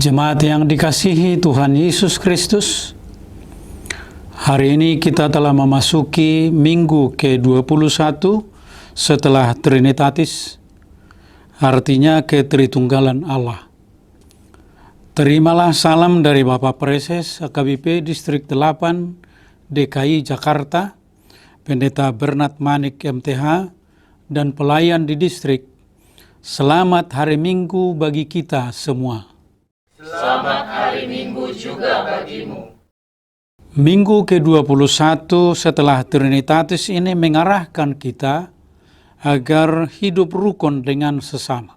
Jemaat yang dikasihi Tuhan Yesus Kristus, hari ini kita telah memasuki minggu ke-21 setelah Trinitatis, artinya ketritunggalan Allah. Terimalah salam dari Bapak Preses AKBP Distrik 8 DKI Jakarta, Pendeta Bernard Manik MTH, dan pelayan di distrik. Selamat hari Minggu bagi kita semua. Selamat hari Minggu juga bagimu. Minggu ke-21 setelah Trinitatis ini mengarahkan kita agar hidup rukun dengan sesama.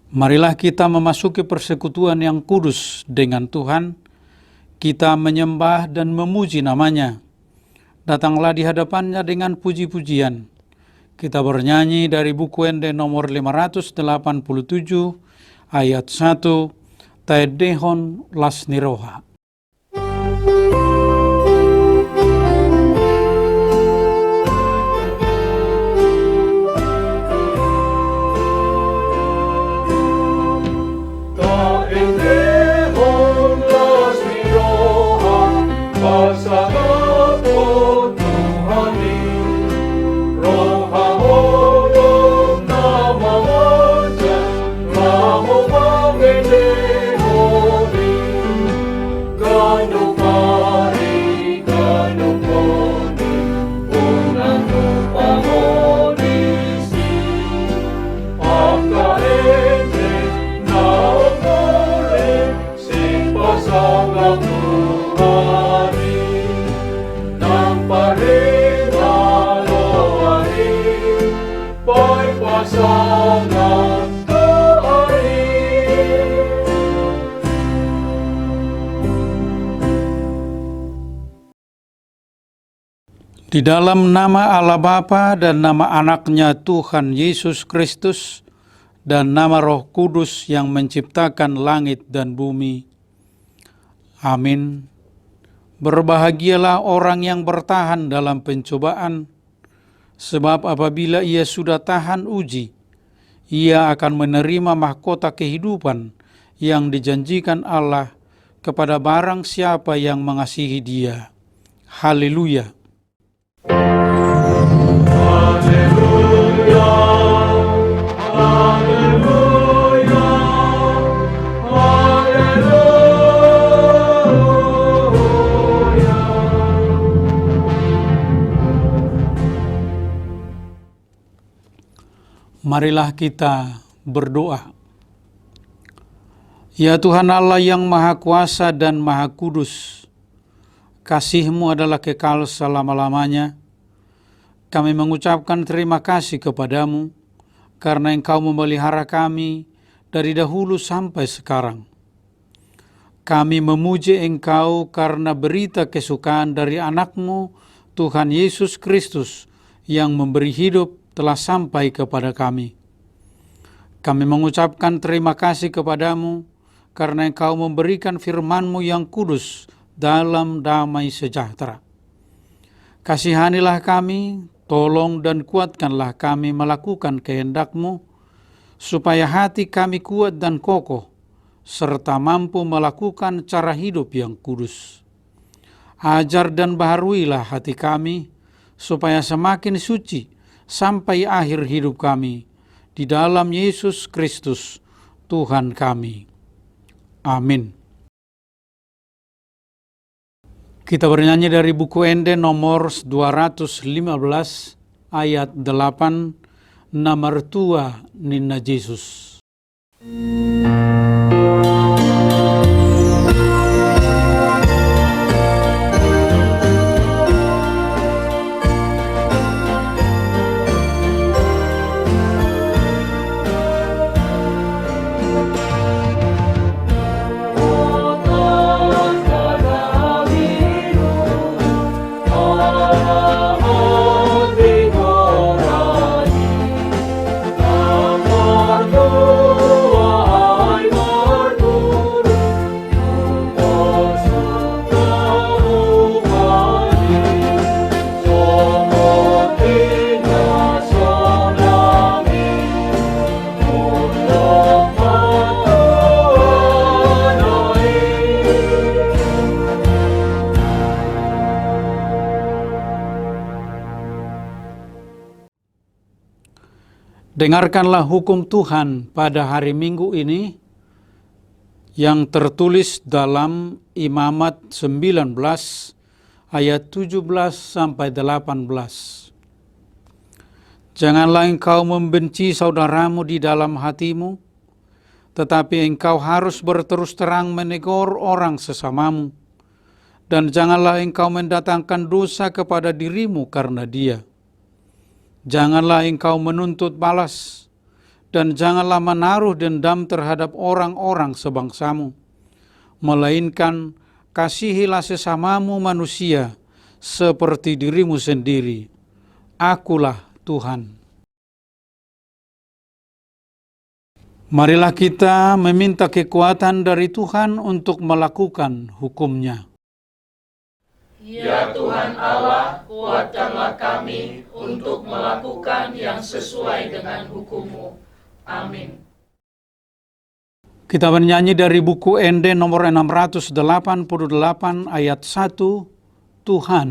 Marilah kita memasuki persekutuan yang kudus dengan Tuhan. Kita menyembah dan memuji namanya. Datanglah di hadapannya dengan puji-pujian. Kita bernyanyi dari buku Ende nomor 587 ayat 1. Taedehon lasniroha. Di dalam nama Allah Bapa dan nama anaknya Tuhan Yesus Kristus dan nama Roh Kudus yang menciptakan langit dan bumi. Amin. Berbahagialah orang yang bertahan dalam pencobaan, sebab apabila ia sudah tahan uji, ia akan menerima mahkota kehidupan yang dijanjikan Allah kepada barang siapa yang mengasihi Dia. Haleluya. Marilah kita berdoa. Ya Tuhan Allah yang Maha Kuasa dan Maha Kudus, kasih-Mu adalah kekal selama-lamanya. Kami mengucapkan terima kasih kepadamu karena Engkau memelihara kami dari dahulu sampai sekarang. Kami memuji Engkau karena berita kesukaan dari anak-Mu, Tuhan Yesus Kristus, yang memberi hidup telah sampai kepada kami. Kami mengucapkan terima kasih kepadamu karena Engkau memberikan firman-Mu yang kudus dalam damai sejahtera. Kasihanilah kami, tolong dan kuatkanlah kami melakukan kehendak-Mu, supaya hati kami kuat dan kokoh, serta mampu melakukan cara hidup yang kudus. Ajar dan baharuilah hati kami, supaya semakin suci sampai akhir hidup kami, di dalam Yesus Kristus, Tuhan kami. Amin. Kita bernyanyi dari buku Ende nomor 215 ayat 8, Nama Tua Nina Yesus. Amor tua, ay, Dengarkanlah hukum Tuhan pada hari Minggu ini yang tertulis dalam Imamat 19 ayat 17 sampai 18. Janganlah engkau membenci saudaramu di dalam hatimu, tetapi engkau harus berterus terang menegur orang sesamamu. Dan janganlah engkau mendatangkan dosa kepada dirimu karena dia. Janganlah engkau menuntut balas, dan janganlah menaruh dendam terhadap orang-orang sebangsamu. Melainkan kasihilah sesamamu manusia seperti dirimu sendiri. Akulah Tuhan. Marilah kita meminta kekuatan dari Tuhan untuk melakukan hukum-Nya. Ya Tuhan Allah, kuatkanlah kami untuk melakukan yang sesuai dengan hukum-Mu. Amin. Kita bernyanyi dari buku ND nomor 688 ayat 1, Tuhan.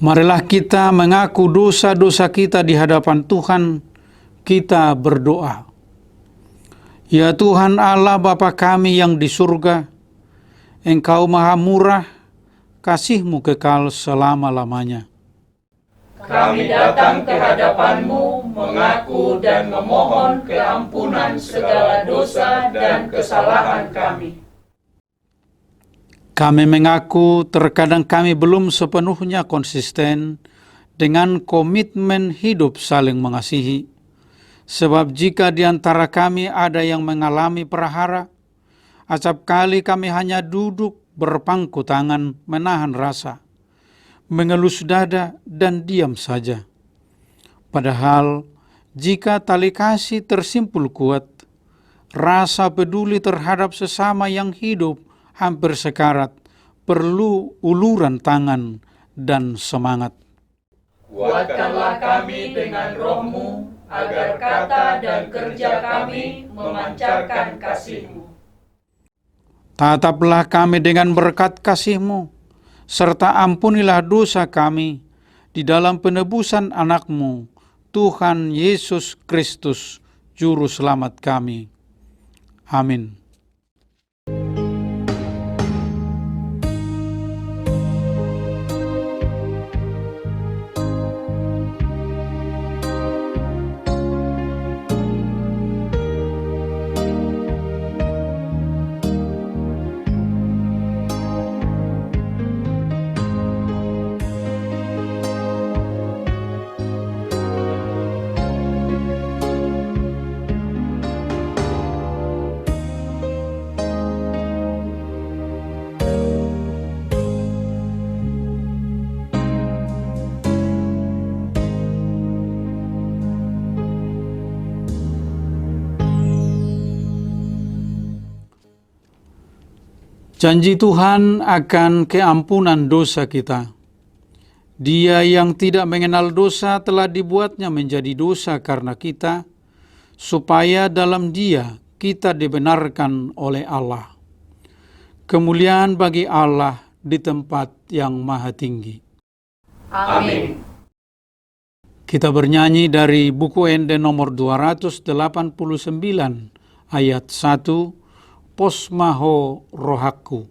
Marilah kita mengaku dosa-dosa kita di hadapan Tuhan, kita berdoa. Ya Tuhan Allah Bapa kami yang di surga, Engkau maha murah, kasih-Mu kekal selama-lamanya. Kami datang ke hadapan-Mu, mengaku dan memohon keampunan segala dosa dan kesalahan kami. Kami mengaku terkadang kami belum sepenuhnya konsisten dengan komitmen hidup saling mengasihi. Sebab jika di antara kami ada yang mengalami prahara, acap kali kami hanya duduk berpangku tangan menahan rasa, mengelus dada dan diam saja. Padahal jika tali kasih tersimpul kuat, rasa peduli terhadap sesama yang hidup hampir sekarat, perlu uluran tangan dan semangat. Kuatkanlah kami dengan Roh-Mu, agar kata dan kerja kami memancarkan kasih-Mu. Tataplah kami dengan berkat kasih-Mu, serta ampunilah dosa kami di dalam penebusan anak-Mu, Tuhan Yesus Kristus, Juru Selamat kami. Amin. Janji Tuhan akan keampunan dosa kita. Dia yang tidak mengenal dosa telah dibuatnya menjadi dosa karena kita, supaya dalam Dia kita dibenarkan oleh Allah. Kemuliaan bagi Allah di tempat yang maha tinggi. Amin. Kita bernyanyi dari buku ND nomor 289 ayat 1, Posmaho rohaku.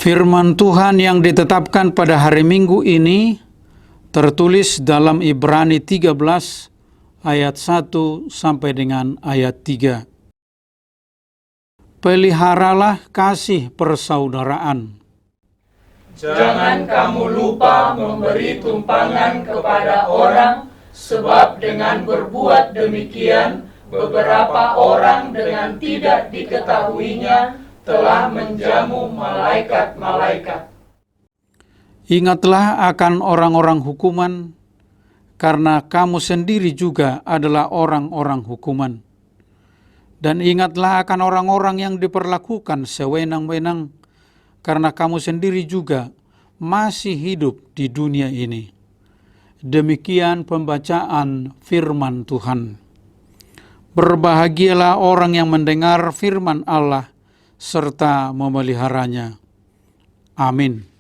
Firman Tuhan yang ditetapkan pada hari Minggu ini tertulis dalam Ibrani 13 ayat 1 sampai dengan ayat 3. Peliharalah kasih persaudaraan. Jangan kamu lupa memberi tumpangan kepada orang, sebab dengan berbuat demikian, beberapa orang dengan tidak diketahuinya telah menjamu malaikat-malaikat. Ingatlah akan orang-orang hukuman, karena kamu sendiri juga adalah orang-orang hukuman. Dan ingatlah akan orang-orang yang diperlakukan sewenang-wenang, karena kamu sendiri juga masih hidup di dunia ini. Demikian pembacaan firman Tuhan. Berbahagialah orang yang mendengar firman Allah serta memeliharanya. Amin.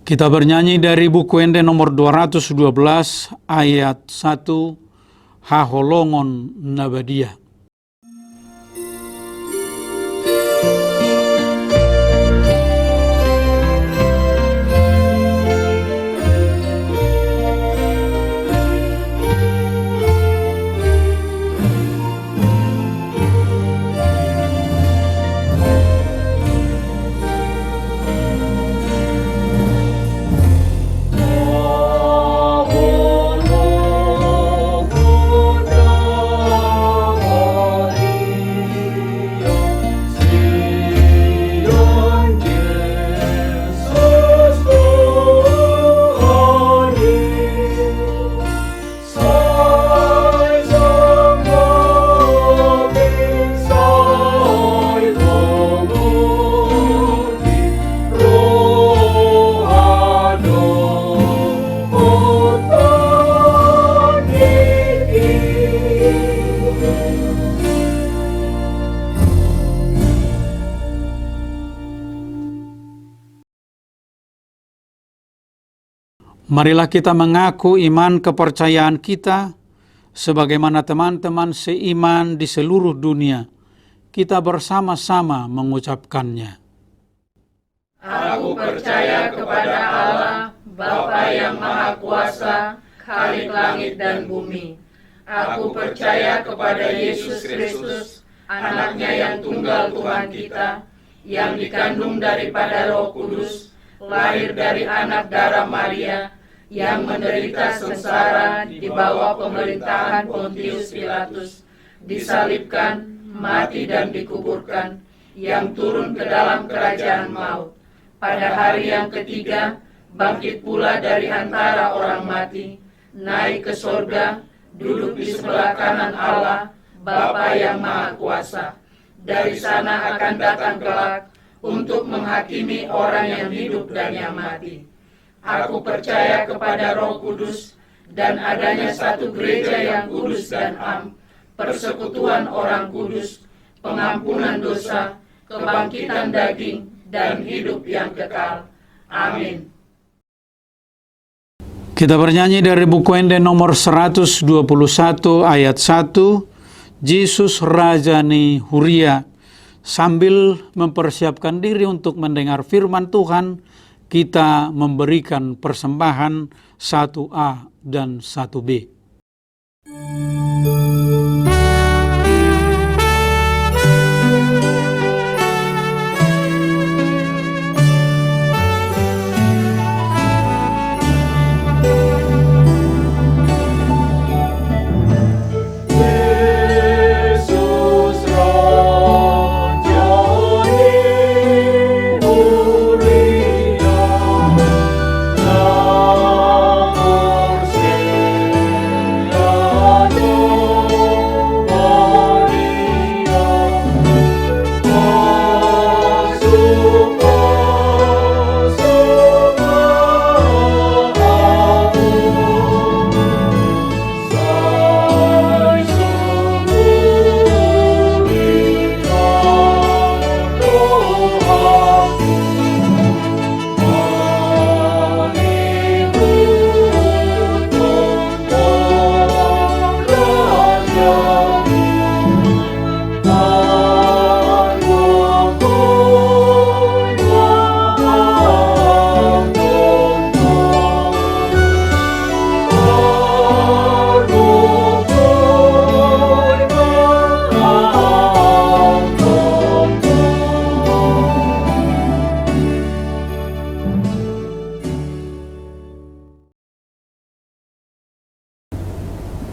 Kita bernyanyi dari buku Ende nomor 212 ayat 1, Haholongon Nabadia. Marilah kita mengaku iman kepercayaan kita sebagaimana teman-teman seiman di seluruh dunia. Kita bersama-sama mengucapkannya. Aku percaya kepada Allah, Bapa yang Maha Kuasa, Khalik langit dan bumi. Aku percaya kepada Yesus Kristus, anaknya yang tunggal Tuhan kita, yang dikandung daripada Roh Kudus, lahir dari anak darah Maria, yang menderita sengsara di bawah pemerintahan Pontius Pilatus, disalibkan, mati dan dikuburkan, yang turun ke dalam kerajaan maut. Pada hari yang ketiga, bangkit pula dari antara orang mati, naik ke sorga, duduk di sebelah kanan Allah, Bapa yang Maha Kuasa. Dari sana akan datang kelak untuk menghakimi orang yang hidup dan yang mati. Aku percaya kepada Roh Kudus dan adanya satu gereja yang kudus dan am, persekutuan orang kudus, pengampunan dosa, kebangkitan daging, dan hidup yang kekal. Amin. Kita bernyanyi dari buku Ende nomor 121 ayat 1, Yesus Rajani Huria. Sambil mempersiapkan diri untuk mendengar firman Tuhan, kita memberikan persembahan 1A dan 1B.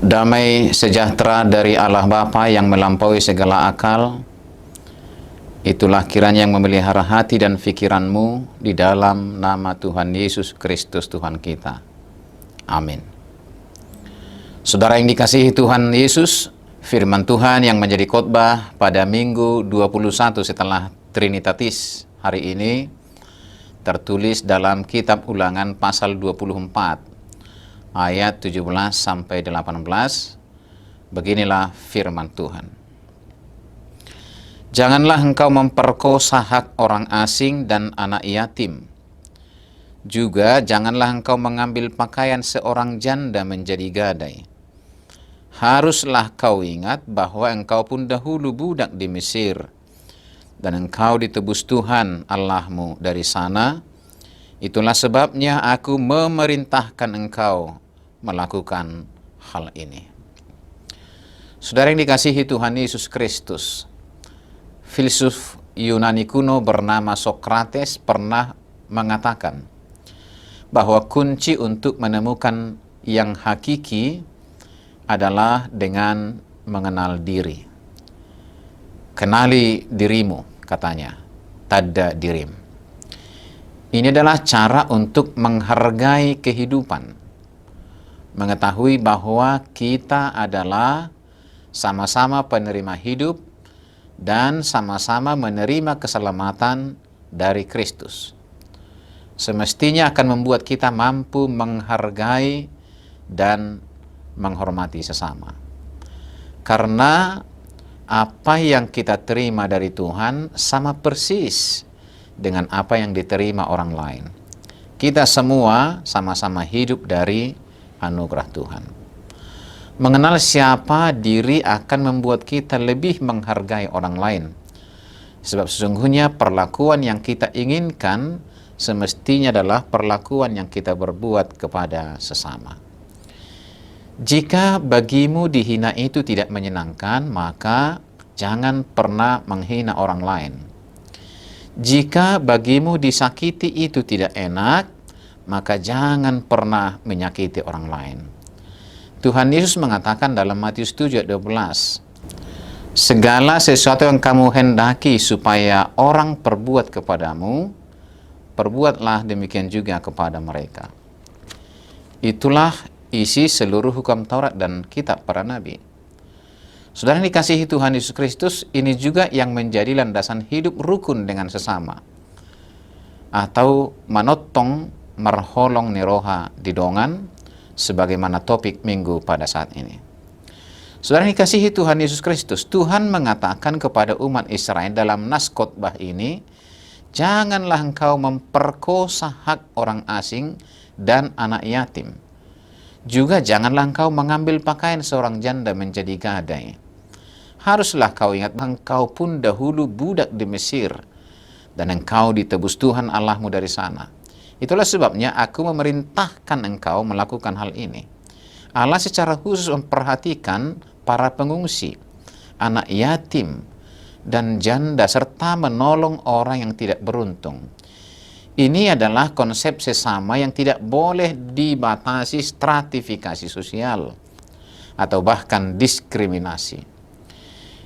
Damai sejahtera dari Allah Bapa yang melampaui segala akal, itulah kiranya yang memelihara hati dan pikiranmu di dalam nama Tuhan Yesus Kristus Tuhan kita. Amin. Saudara yang dikasihi Tuhan Yesus, firman Tuhan yang menjadi khotbah pada Minggu 21 setelah Trinitatis hari ini tertulis dalam kitab Ulangan pasal 24 ayat 17 sampai 18. Beginilah firman Tuhan. Janganlah engkau memperkosa hak orang asing dan anak yatim. Juga janganlah engkau mengambil pakaian seorang janda menjadi gadai. Haruslah kau ingat bahwa engkau pun dahulu budak di Mesir, dan engkau ditebus Tuhan Allahmu dari sana. Itulah sebabnya aku memerintahkan engkau melakukan hal ini. Saudara yang dikasihi Tuhan Yesus Kristus, filsuf Yunani kuno bernama Sokrates pernah mengatakan bahwa kunci untuk menemukan yang hakiki adalah dengan mengenal diri. Kenali dirimu, katanya, tada dirim. Ini adalah cara untuk menghargai kehidupan, mengetahui bahwa kita adalah sama-sama penerima hidup dan sama-sama menerima keselamatan dari Kristus. Semestinya akan membuat kita mampu menghargai dan menghormati sesama. Karena apa yang kita terima dari Tuhan sama persis dengan apa yang diterima orang lain. Kita semua sama-sama hidup dari anugerah Tuhan. Mengenal siapa diri akan membuat kita lebih menghargai orang lain. Sebab sesungguhnya perlakuan yang kita inginkan semestinya adalah perlakuan yang kita berbuat kepada sesama. Jika bagimu dihina itu tidak menyenangkan, maka jangan pernah menghina orang lain. Jika bagimu disakiti itu tidak enak, maka jangan pernah menyakiti orang lain. Tuhan Yesus mengatakan dalam Matius 7:12, segala sesuatu yang kamu hendaki supaya orang perbuat kepadamu, perbuatlah demikian juga kepada mereka. Itulah isi seluruh hukum Taurat dan kitab para nabi. Saudara yang dikasihi Tuhan Yesus Kristus, ini juga yang menjadi landasan hidup rukun dengan sesama, atau manotong marholong niroha didongan, sebagaimana topik minggu pada saat ini. Saudara yang dikasihi Tuhan Yesus Kristus, Tuhan mengatakan kepada umat Israel dalam nas khotbah ini, janganlah engkau memperkosa hak orang asing dan anak yatim. Juga janganlah engkau mengambil pakaian seorang janda menjadi gadai. Haruslah kau ingat bahwa engkau pun dahulu budak di Mesir, dan engkau ditebus Tuhan Allahmu dari sana. Itulah sebabnya aku memerintahkan engkau melakukan hal ini. Allah secara khusus memperhatikan para pengungsi, anak yatim, dan janda, serta menolong orang yang tidak beruntung. Ini adalah konsep sesama yang tidak boleh dibatasi stratifikasi sosial atau bahkan diskriminasi.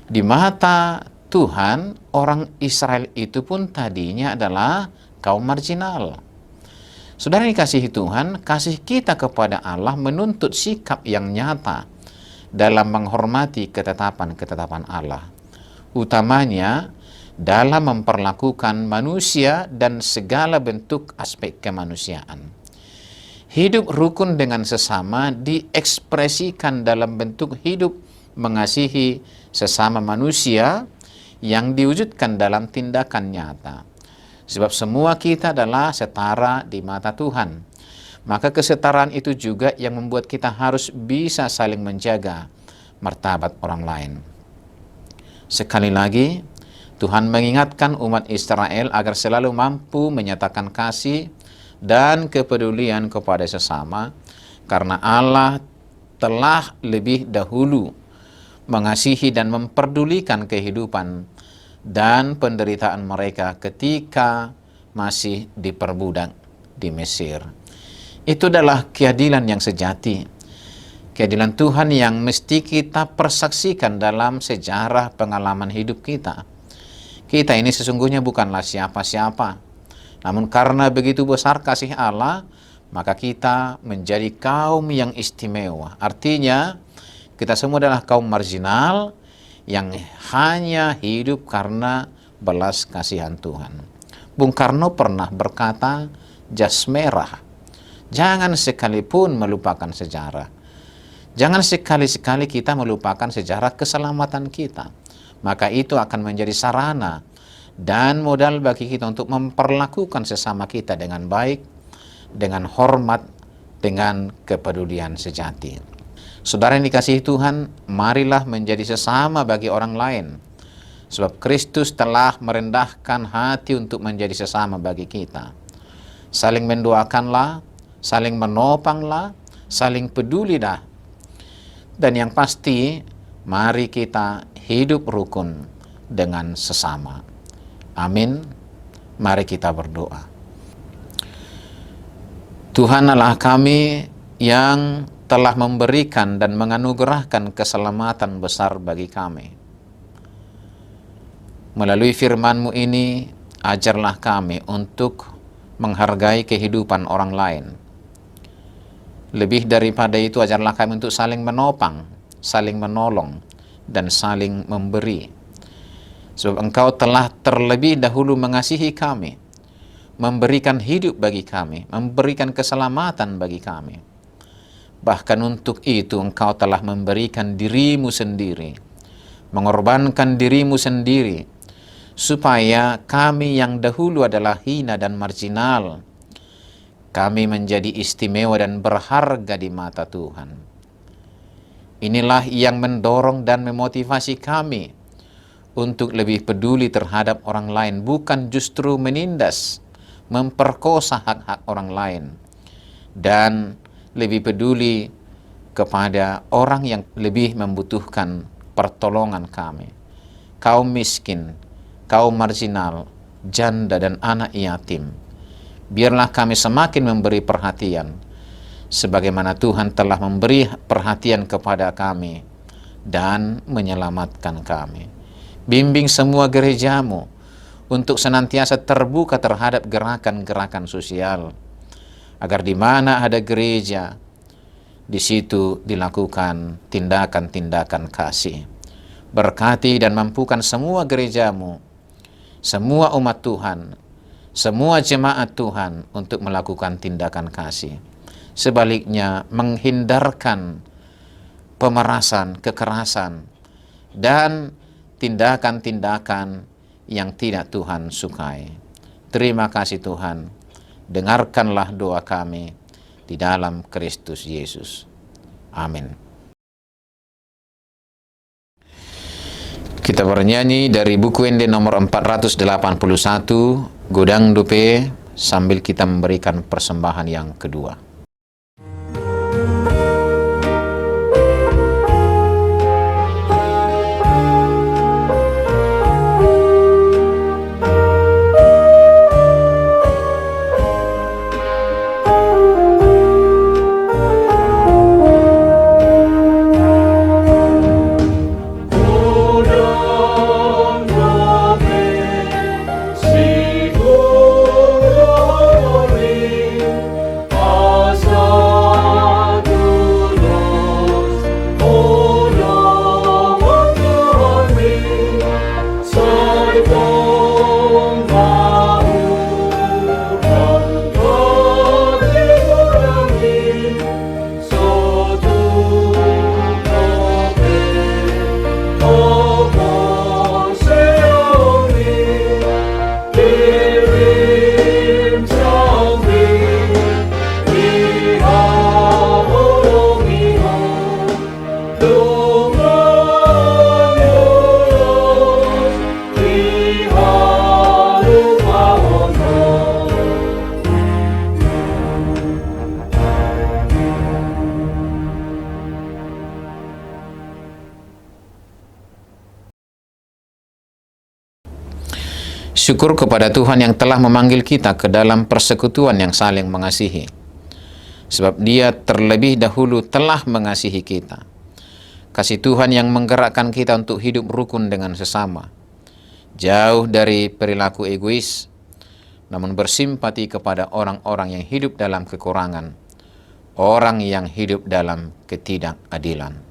Di mata Tuhan, orang Israel itu pun tadinya adalah kaum marginal. Saudara yang dikasihi Tuhan, kasih kita kepada Allah menuntut sikap yang nyata dalam menghormati ketetapan-ketetapan Allah, utamanya dalam memperlakukan manusia dan segala bentuk aspek kemanusiaan. Hidup rukun dengan sesama diekspresikan dalam bentuk hidup mengasihi sesama manusia yang diwujudkan dalam tindakan nyata. Sebab semua kita adalah setara di mata Tuhan. Maka kesetaraan itu juga yang membuat kita harus bisa saling menjaga martabat orang lain. Sekali lagi, Tuhan mengingatkan umat Israel agar selalu mampu menyatakan kasih dan kepedulian kepada sesama, karena Allah telah lebih dahulu mengasihi dan memperdulikan kehidupan dan penderitaan mereka ketika masih diperbudak di Mesir. Itu adalah keadilan yang sejati, keadilan Tuhan yang mesti kita persaksikan dalam sejarah pengalaman hidup kita. Kita ini sesungguhnya bukanlah siapa-siapa, namun karena begitu besar kasih Allah, maka kita menjadi kaum yang istimewa. Artinya, kita semua adalah kaum marginal yang hanya hidup karena belas kasihan Tuhan. Bung Karno pernah berkata, jas merah, jangan sekalipun melupakan sejarah. Jangan sekali-sekali kita melupakan sejarah keselamatan kita. Maka itu akan menjadi sarana dan modal bagi kita untuk memperlakukan sesama kita dengan baik, dengan hormat, dengan kepedulian sejati. Saudara yang dikasihi Tuhan, marilah menjadi sesama bagi orang lain. Sebab Kristus telah merendahkan hati untuk menjadi sesama bagi kita. Saling mendoakanlah, saling menopanglah, saling pedulilah. Dan yang pasti, mari kita hidup rukun dengan sesama. Amin. Mari kita berdoa. Tuhan Allah kami yang telah memberikan dan menganugerahkan keselamatan besar bagi kami. Melalui firman-Mu ini, ajarlah kami untuk menghargai kehidupan orang lain. Lebih daripada itu, ajarlah kami untuk saling menopang, saling menolong, dan saling memberi. Sebab Engkau telah terlebih dahulu mengasihi kami, memberikan hidup bagi kami, memberikan keselamatan bagi kami. Bahkan untuk itu Engkau telah memberikan diri-Mu sendiri, mengorbankan diri-Mu sendiri, supaya kami yang dahulu adalah hina dan marginal, kami menjadi istimewa dan berharga di mata Tuhan. Inilah yang mendorong dan memotivasi kami untuk lebih peduli terhadap orang lain, bukan justru menindas, memperkosa hak-hak orang lain, dan lebih peduli kepada orang yang lebih membutuhkan pertolongan kami. Kaum miskin, kaum marginal, janda dan anak yatim. Biarlah kami semakin memberi perhatian, sebagaimana Tuhan telah memberi perhatian kepada kami dan menyelamatkan kami. Bimbing semua gereja-Mu untuk senantiasa terbuka terhadap gerakan-gerakan sosial, agar di mana ada gereja, di situ dilakukan tindakan-tindakan kasih. Berkati dan mampukan semua gereja-Mu, semua umat Tuhan, semua jemaat Tuhan untuk melakukan tindakan kasih. Sebaliknya, menghindarkan pemerasan, kekerasan, dan tindakan-tindakan yang tidak Tuhan sukai. Terima kasih Tuhan. Dengarkanlah doa kami di dalam Kristus Yesus. Amin. Kita bernyanyi dari buku Ende nomor 481, Godang Dupe, sambil kita memberikan persembahan yang kedua. Syukur kepada Tuhan yang telah memanggil kita ke dalam persekutuan yang saling mengasihi. Sebab Dia terlebih dahulu telah mengasihi kita. Kasih Tuhan yang menggerakkan kita untuk hidup rukun dengan sesama. Jauh dari perilaku egois, namun bersimpati kepada orang-orang yang hidup dalam kekurangan, orang yang hidup dalam ketidakadilan.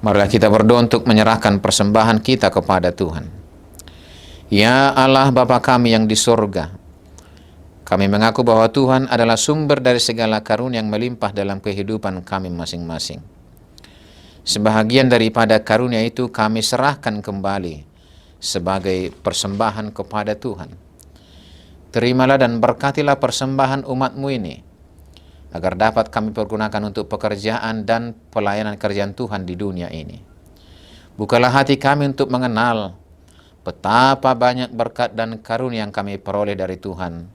Marilah kita berdoa untuk menyerahkan persembahan kita kepada Tuhan. Ya Allah Bapa kami yang di surga, kami mengaku bahwa Tuhan adalah sumber dari segala karunia yang melimpah dalam kehidupan kami masing-masing. Sebahagian daripada karunia itu kami serahkan kembali sebagai persembahan kepada Tuhan. Terimalah dan berkatilah persembahan umat-Mu ini, agar dapat kami pergunakan untuk pekerjaan dan pelayanan kerjaan Tuhan di dunia ini. Bukalah hati kami untuk mengenal betapa banyak berkat dan karunia yang kami peroleh dari Tuhan,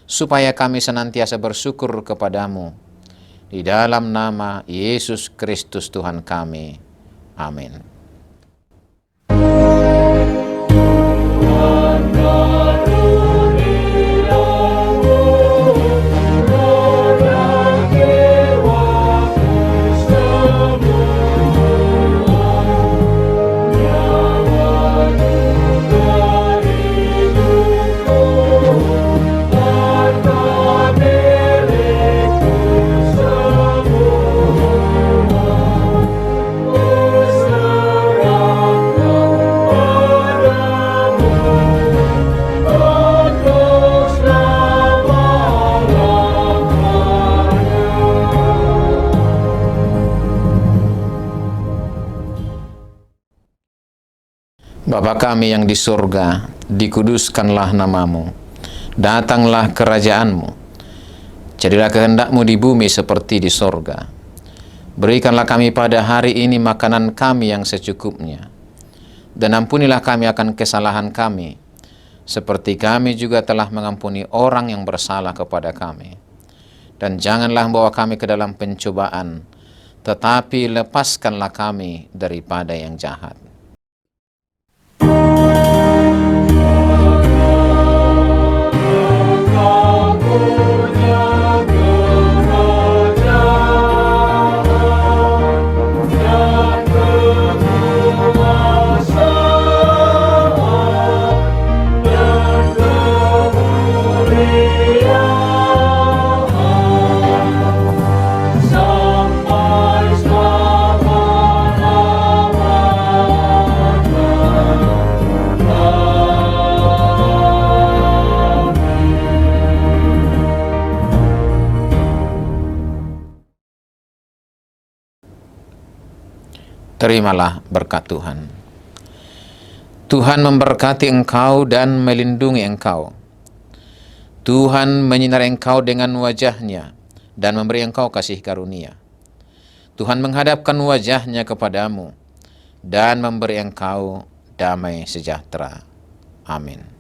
supaya kami senantiasa bersyukur kepadamu. Di dalam nama Yesus Kristus Tuhan kami. Amin. Bapa kami yang di surga, dikuduskanlah namamu. Datanglah kerajaanmu. Jadilah kehendak-Mu di bumi seperti di surga. Berikanlah kami pada hari ini makanan kami yang secukupnya. Dan ampunilah kami akan kesalahan kami, seperti kami juga telah mengampuni orang yang bersalah kepada kami. Dan janganlah membawa kami ke dalam pencobaan, tetapi lepaskanlah kami daripada yang jahat. Terimalah berkat Tuhan. Tuhan memberkati engkau dan melindungi engkau. Tuhan menyinari engkau dengan wajah-Nya dan memberi engkau kasih karunia. Tuhan menghadapkan wajah-Nya kepadamu dan memberi engkau damai sejahtera. Amin.